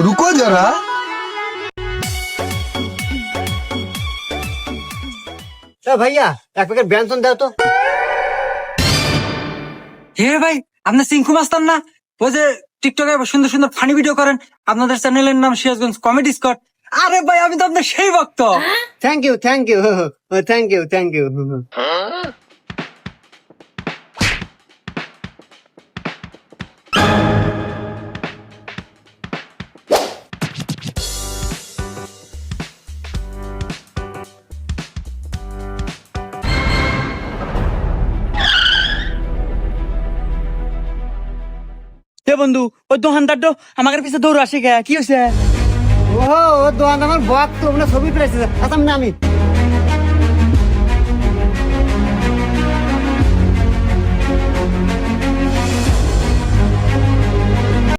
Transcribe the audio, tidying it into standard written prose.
रुको जरा। ভাইয়া এক প্যাকেট ব্যঞ্জন দাও তো। হে ভাই, আপনার সিংকু মাস্তান না? ওই যে টিকটকে সুন্দর সুন্দর ফানি ভিডিও করেন, আপনাদের চ্যানেলের নাম সিরাজগঞ্জ কমেডি স্কট। আরে ভাই, আমি তো আপনার সেই ভক্ত। Thank you thank you thank you thank you. হে বন্ধু, ওই দোকানদার তো আমার পিছে দৌড় আসে গে, কি হয়েছে? ও দোকান আমার বক তো ছবি পেয়েছে। আচ্ছা আমি